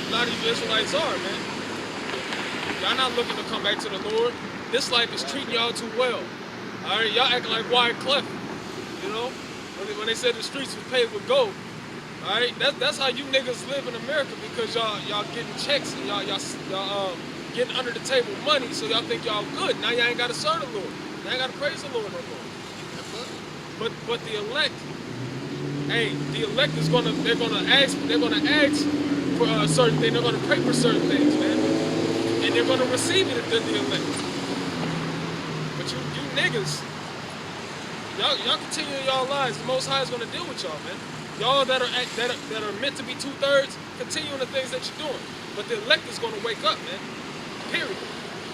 a lot of you Israelites are, man. Y'all not looking to come back to the Lord. This life is treating y'all too well. All right, y'all acting like Wycliffe, you know? When they said the streets was paved with gold. All right, that's how you niggas live in America because y'all getting checks and y'all getting under the table money, so y'all think y'all good. Now y'all ain't gotta serve the Lord. Y'all ain't gotta praise the Lord no more. But the elect, hey, the elect is they're gonna ask for certain things. They're gonna pray for certain things, man, and they're gonna receive it if they're the elect. But you niggas, y'all continue y'all lives. The Most High is gonna deal with y'all, man. Y'all that are meant to be 2/3, continue on the things that you're doing. But the elect is gonna wake up, man. Period.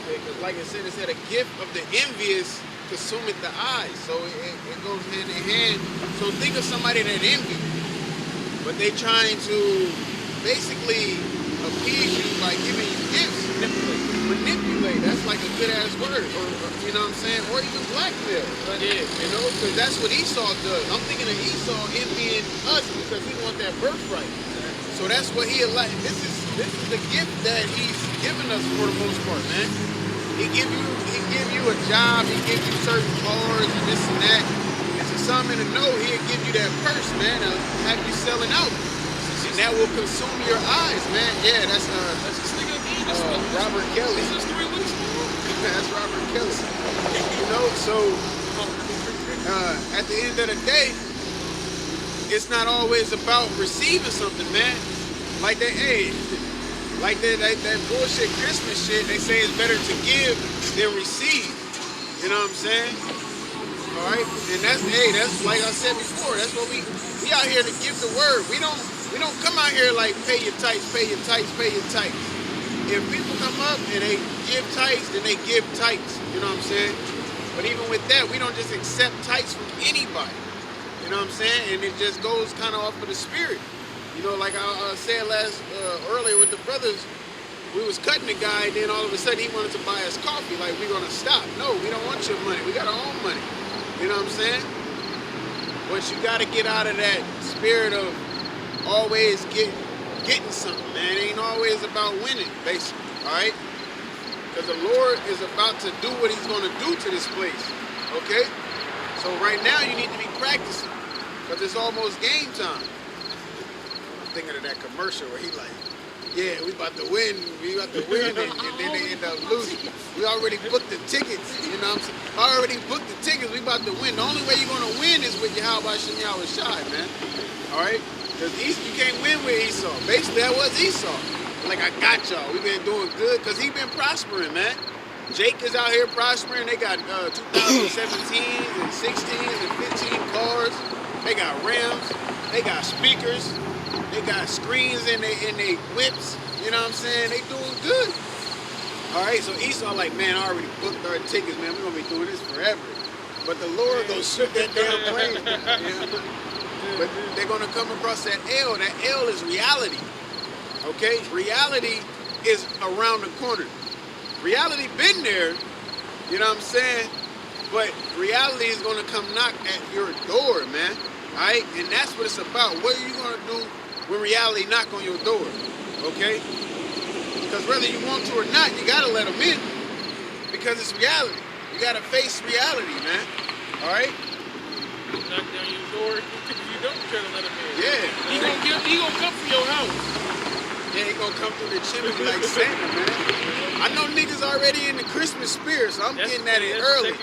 Yeah, because like I said, it said a gift of the envious consumeth the eyes. So it goes hand in hand. So think of somebody that envy, but they trying to basically appease you by giving you gifts. Manipulate. That's like a good ass word. Or you know what I'm saying? Or even blackmail. Yeah. You know, because that's what Esau does. I'm thinking of Esau envying us because he wants that birthright. So that's what he allowed. This is the gift that he's given us for the most part, man. He give you a job, he give you certain cars and this and that. And to some in the know, he'll give you that purse, man, and have you selling out. And that will consume your eyes, man. Yeah, that's this nigga again. Robert Kelly. This is 3 weeks ago. That's Robert Kelly. You know, so at the end of the day, it's not always about receiving something, man. Like that bullshit Christmas shit, they say it's better to give than receive. You know what I'm saying? Alright? And that's like I said before, that's what we out here to give the word. We don't come out here like pay your tithes, pay your tithes, pay your tithes. If people come up and they give tithes, then they give tithes. You know what I'm saying? But even with that, we don't just accept tithes from anybody. You know what I'm saying? And it just goes kind of off of the spirit. You know, like I said earlier with the brothers, we was cutting the guy, and then all of a sudden he wanted to buy us coffee. Like, we're going to stop. No, we don't want your money. We got our own money. You know what I'm saying? But you got to get out of that spirit of always getting something, man. It ain't always about winning, basically, all right? Because the Lord is about to do what he's going to do to this place, okay? So right now you need to be practicing because it's almost game time. I'm thinking of that commercial where he like, yeah, we about to win, and then they end up losing. We already booked the tickets, you know what I'm saying? I already booked the tickets, we about to win. The only way you're going to win is with Yahweh Shem Yahweh Shai, man. All right? Because you can't win with Esau. Basically, that was Esau. Like, I got y'all. We've been doing good because he been prospering, man. Jake is out here prospering. They got 2017s and 16s and 15 cars. They got Rams. They got speakers. They got screens in they whips. You know what I'm saying? They doing good. All right, so Esau like, man, I already booked our tickets, man. We're going to be doing this forever. But the Lord gonna shoot that damn plane. You know? But they're going to come across that L. That L is reality. Okay? Reality is around the corner. Reality been there, you know what I'm saying? But reality is going to come knock at your door, man. All right? And that's what it's about. What are you going to do when reality knock on your door? Okay? Because whether you want to or not, you got to let them in. Because it's reality. You got to face reality, man. All right? Knock down your door if you don't try to let him in. Yeah. He gonna come for your house. Yeah, he gonna come through the chimney like Santa, man. I know niggas already in the Christmas spirit, so I'm getting at it early.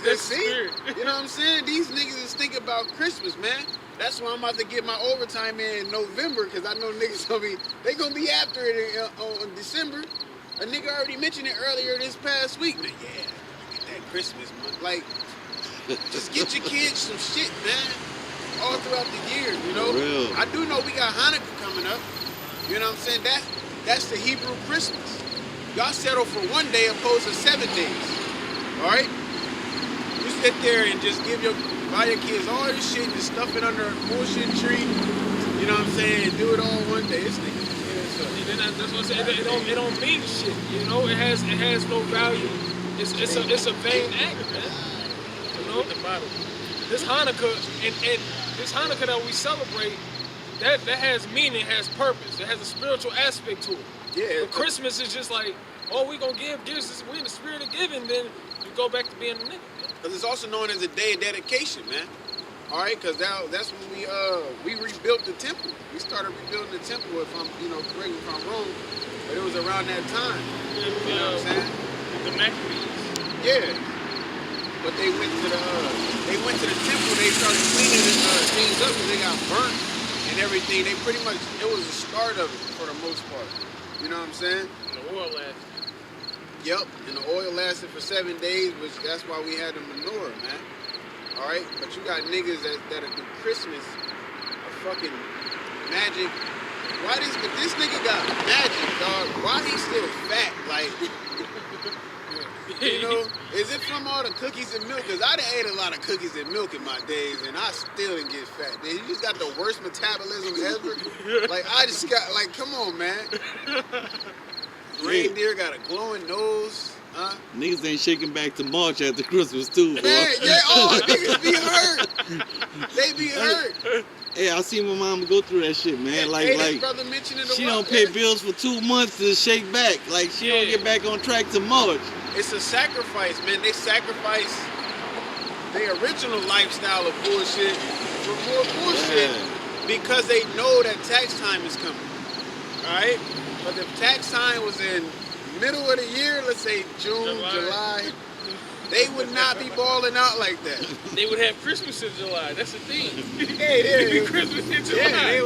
That's see? You know what I'm saying? These niggas is thinking about Christmas, man. That's why I'm about to get my overtime in November, because I know niggas gonna be after it in December. A nigga already mentioned it earlier this past week. Man, yeah, get that Christmas month. Like, just get your kids some shit, man. All throughout the year, you know. I do know we got Hanukkah coming up. You know what I'm saying? That's the Hebrew Christmas. Y'all settle for 1 day opposed to 7 days. All right? You sit there and just buy your kids all this shit and just stuff it under a bullshit tree. You know what I'm saying? And do it all 1 day. This nigga. That's what I'm saying. It don't mean shit. You know, it has no value. It's a vain act, man. You know? This Hanukkah and this Hanukkah that we celebrate that has meaning, has purpose. It has a spiritual aspect to it. Yeah. But Christmas is just like, oh, we gonna give gifts. We in the spirit of giving. Then you go back to being a nigga. Because it's also known as a day of dedication, man. All right, because that's when we rebuilt the temple. We started rebuilding the temple. If I'm, correct me if I'm wrong, but it was around that time. You know what I'm saying? The Maccabees. Yeah. But they went to the temple. They started cleaning things up because they got burnt and everything. They pretty much, it was the start of it for the most part. You know what I'm saying? And the oil lasted. Yep. And the oil lasted for 7 days, which that's why we had the menorah, man. All right, but you got niggas that'll do Christmas, a fucking magic. If this nigga got magic, dog, why he still fat? Like, is it from all the cookies and milk? Because I done ate a lot of cookies and milk in my days, and I still didn't get fat. He just got the worst metabolism ever. Like, I just got, like, come on, man. Reindeer got a glowing nose. Huh? Niggas ain't shaking back to March after Christmas too, boy. Man, niggas be hurt. They be hurt. Hey, I seen my mama go through that shit, man. Like brother mentioned it. She don't pay bills for 2 months to shake back. Like she don't get back on track to March. It's a sacrifice, man. They sacrifice their original lifestyle of bullshit for more bullshit because they know that tax time is coming. All right, but if tax time was in middle of the year, let's say June, July, they would not be balling out like that. They would have Christmas in July. That's the thing. It'd be Christmas in July.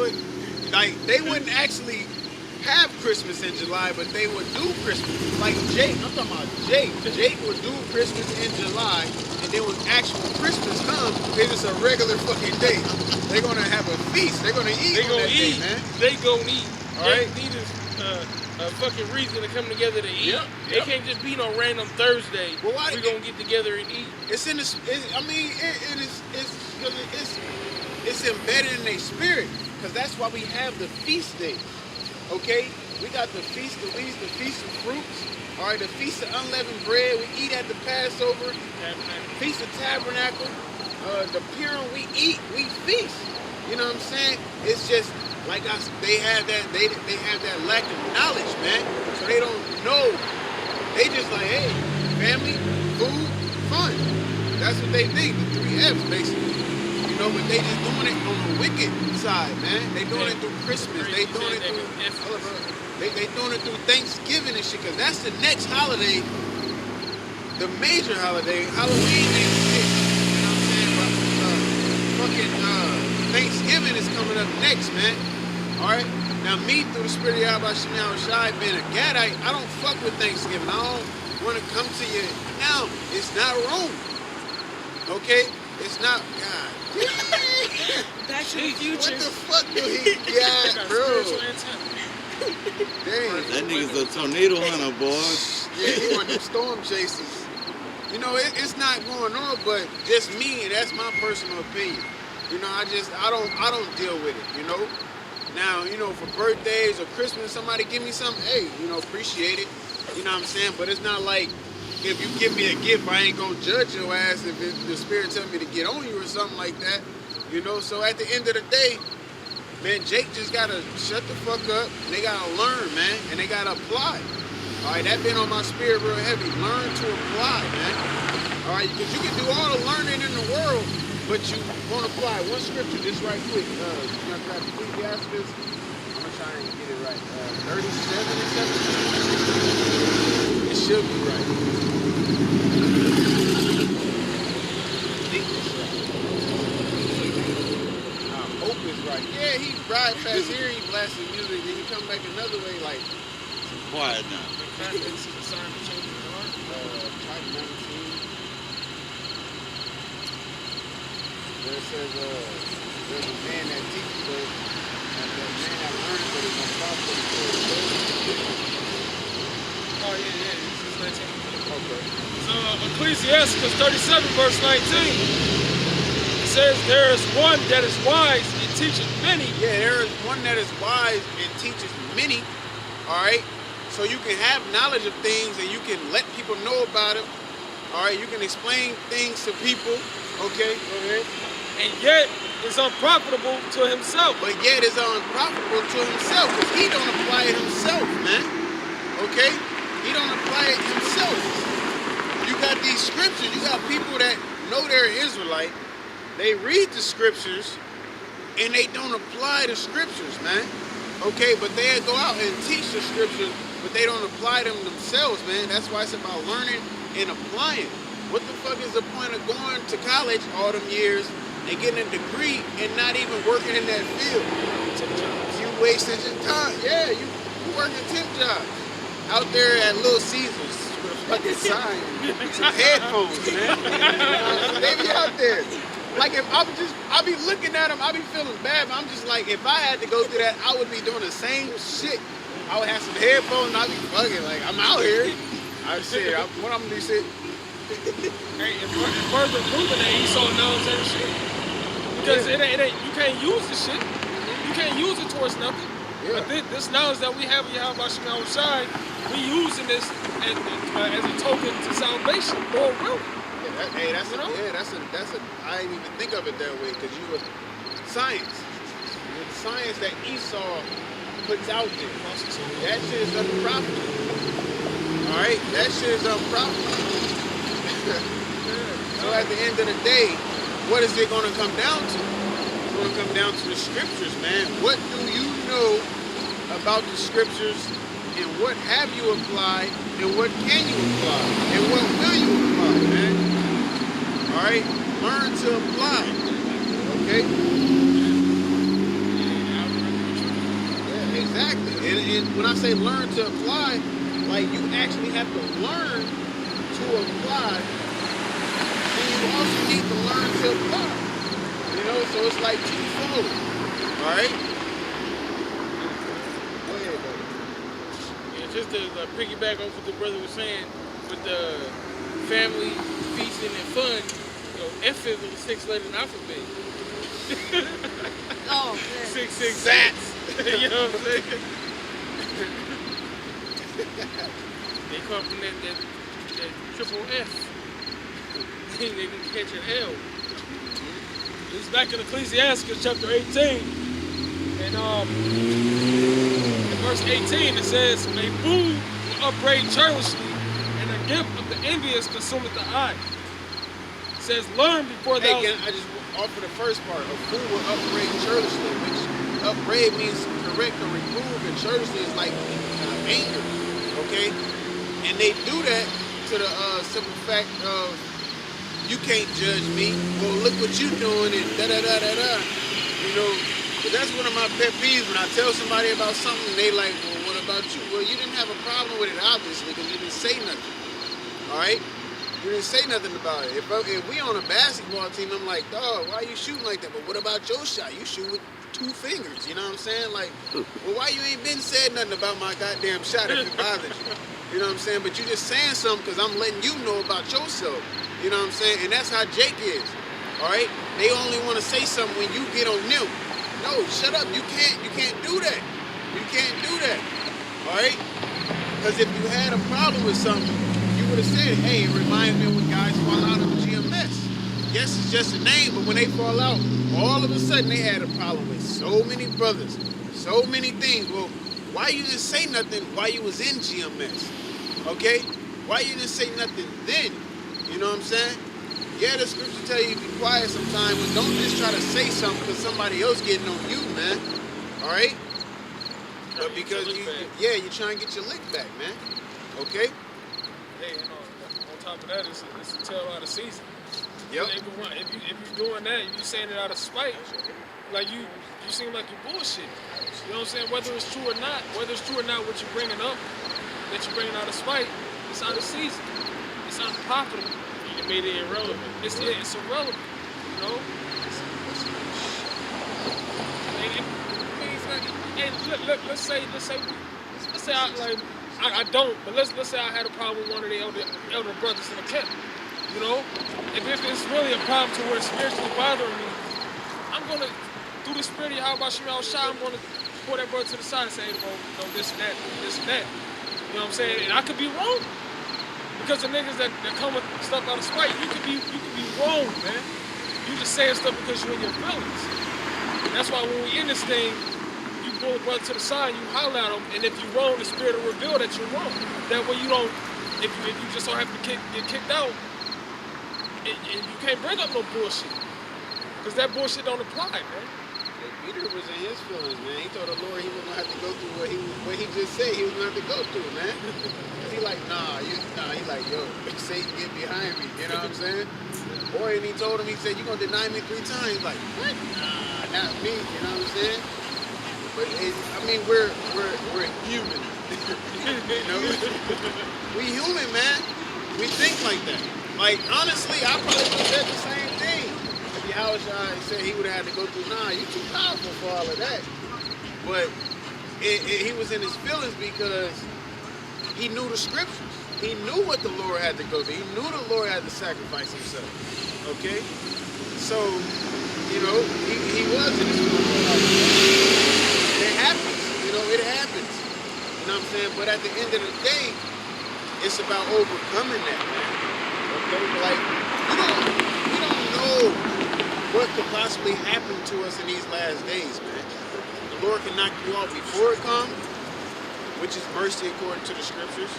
Yeah, they wouldn't actually have Christmas in July, but they would do Christmas. Like Jake, I'm talking about Jake. Jake would do Christmas in July, and then when actual Christmas comes, it's just a regular fucking day. They're gonna have a feast. They're gonna eat. They gonna eat. Day, man. They gonna eat. All right. Need a fucking reason to come together to eat. Yep. They can't just be no random Thursday. Well, why we gonna get together and eat. It's in the. It's embedded in their spirit, because that's why we have the feast day. Okay, we got the feast of leaves, the feast of fruits. All right, the feast of unleavened bread. We eat at the Passover. Feast of Tabernacle. The Purim, we eat, we feast. You know what I'm saying? It's just. Like they have that lack of knowledge, man. So they don't know. They just like, hey, family, food, fun. That's what they think. The 3 F's, basically. But they just doing it on the wicked side, man. They doing it through Christmas. They doing it through. They doing it through Thanksgiving and shit. Cause that's the next holiday, the major holiday, Halloween ain't shit. You know what I'm saying? But Thanksgiving is coming up next, man. All right. Now, me, through the spirit of Yahweh Shai, being a Gadite, I don't fuck with Thanksgiving. I don't want to come to you. Now, it's not wrong. Okay? It's not. God. Back to the future. What the fuck do he got, bro? Damn. That nigga's a tornado hunter, boy. Yeah, he one of them storm chasers. It's not going on, but just me, and that's my personal opinion. I don't deal with it, Now, for birthdays or Christmas, somebody give me something, hey, appreciate it. You know what I'm saying? But it's not like if you give me a gift, I ain't gonna judge your ass if the spirit tell me to get on you or something like that. So at the end of the day, man, Jake just gotta shut the fuck up, and they gotta learn, man, and they gotta apply. All right, that been on my spirit real heavy. Learn to apply, man. All right, because you can do all the learning in the world, but you won't apply. One scripture, just right quick. You got to grab Ecclesiastes. I'm going to try and get it right. 37 and 17. It should be right. I think it's right. I hope it's right. Yeah, he ride past here, he blasting music, then he come back another way, like. Quiet now. This is a sign of changing the heart. Type 19. Where it says, there's a man that teaches, but and the man that learns, but is unprofitable for the Oh, yeah. This is 19. Okay. So, Ecclesiastes 37, verse 19. It says, there is one that is wise and teaches many. Yeah, there is one that is wise and teaches many. All right? So you can have knowledge of things and you can let people know about it. All right? You can explain things to people. Okay, go ahead. And yet is unprofitable to himself. But yet it's unprofitable to himself because he don't apply it himself, man. Okay? He don't apply it himself. You got these scriptures. You got people that know they're Israelite. They read the scriptures and they don't apply the scriptures, man. Okay? But they go out and teach the scriptures, but they don't apply them themselves, man. That's why it's about learning and applying. What the fuck is the point of going to college all them years and getting a degree and not even working in that field? You wasted your time. Yeah, you working 10 jobs out there at Little Caesars with a fucking sign, some headphones, man. They be out there. Like if I be looking at them, I be feeling bad, but I'm just like, if I had to go through that, I would be doing the same shit. I would have some headphones and I'd be fucking like, I'm out here. What I'm gonna do, shit. Hey, and further proving that Esau knows that shit. Because it ain't, you can't use the shit. You can't use it towards nothing. Yeah. But this knowledge that we have in Yahweh Shemel Shai, we using this as a token to salvation. Lord willing. That's a. I didn't even think of it that way because you were science. The science that Esau puts out there. That shit is unprofitable. All right, that shit is unprofitable. So at the end of the day, what is it going to come down to? It's going to come down to the scriptures, man. What do you know about the scriptures, and what have you applied, and what can you apply, and what will you apply, man? All right, learn to apply. Okay. Yeah, exactly. And when I say learn to apply, like you actually have to learn to apply, and you also need to learn to apply. You know, so it's like twofold. All right. Go ahead, buddy. Yeah, just to piggyback off what the brother was saying with the family feasting and fun. You know, F is a 6-letter alphabet. Oh, man. 6 sats. You know what I'm saying? They come from that triple F. They can catch an L. It's back in Ecclesiastes chapter 18. And in verse 18 it says, a fool will upbraid churlishly, and a gift of the envious consumeth the eye. It says, learn before thou... Hey, I just offer the first part. A fool will upbraid churlishly, which upbraid means correct or reprove, and churlishly is like anger, okay? And they do that to the simple fact of, you can't judge me. Well, look what you doing and da-da-da-da-da. You know, but that's one of my pet peeves when I tell somebody about something, they like, well, what about you? Well, you didn't have a problem with it, obviously, because you didn't say nothing. All right? You didn't say nothing about it. If we on a basketball team, I'm like, dog, why you shooting like that? But what about your shot? You shoot with 2 fingers. You know what I'm saying? Like, well, why you ain't been said nothing about my goddamn shot if it bothers you? You know what I'm saying? But you just saying something because I'm letting you know about yourself. You know what I'm saying? And that's how Jake is. All right? They only want to say something when you get on them. No, shut up. You can't do that. You can't do that. All right? Because if you had a problem with something, you would have said, hey, it reminds me of when guys fall out of GMS. Yes, it's just a name, but when they fall out, all of a sudden they had a problem with so many brothers, so many things. Well, why you didn't say nothing while you was in GMS? Okay? Why you didn't say nothing then? You know what I'm saying? Yeah, the scripture tell you to be quiet sometimes, but don't just try to say something because somebody else getting on you, man. All right? But because you're trying to get your lick back, man. Okay? Hey, you know, on top of that, it's a tell out of season. Yep. If you're doing that, if you're saying it out of spite, like you seem like you're bullshit. You know what I'm saying? Whether it's true or not, what you're bringing up, that you're bringing out of spite, it's out of season. It's unprofitable. You made it irrelevant. It's irrelevant. You know? Let's say I don't, but let's say I had a problem with one of the elder brothers in the camp. You know? If it's really a problem to where it's spiritually bothering me, I'm gonna do the spirit of Yahweh Shemel Shai, I'm gonna pull that brother to the side and say, hey, bro, you know, this and that, this and that. You know what I'm saying? And I could be wrong. Because the niggas that come with stuff out of spite, you could be wrong, man. You just saying stuff because you're in your feelings. And that's why when we in this thing, you pull a brother to the side, you holler at him, and if you're wrong, the Spirit will reveal that you're wrong. That way you don't, if you just don't have to get kicked out, and you can't bring up no bullshit. Because that bullshit don't apply, man. Peter was in his feelings, man. He told the Lord he was gonna have to go through what he just said he was gonna have to go through, man. Cause he like, he like, yo, Satan, get behind me. You know what I'm saying? Boy, and he told him, he said, you gonna deny me 3 times. Like, what? Nah, not me. You know what I'm saying? But I mean, we're human. You know, we human, man. We think like that. Like, honestly, I probably would have said the same thing. Yahushua said he would have had to go through, nah, you too powerful for all of that. But he was in his feelings because he knew the scriptures. He knew what the Lord had to go through. He knew the Lord had to sacrifice himself. Okay? So, you know, he was in his feelings. It happens. You know, it happens. You know what I'm saying? But at the end of the day, it's about overcoming that, man. Okay? Like, we don't know what could possibly happen to us in these last days, man. The Lord can knock you off before it comes, which is mercy according to the scriptures.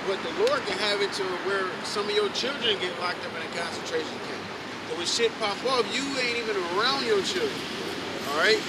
But the Lord can have it to where some of your children get locked up in a concentration camp. So when shit pop off, you ain't even around your children. All right?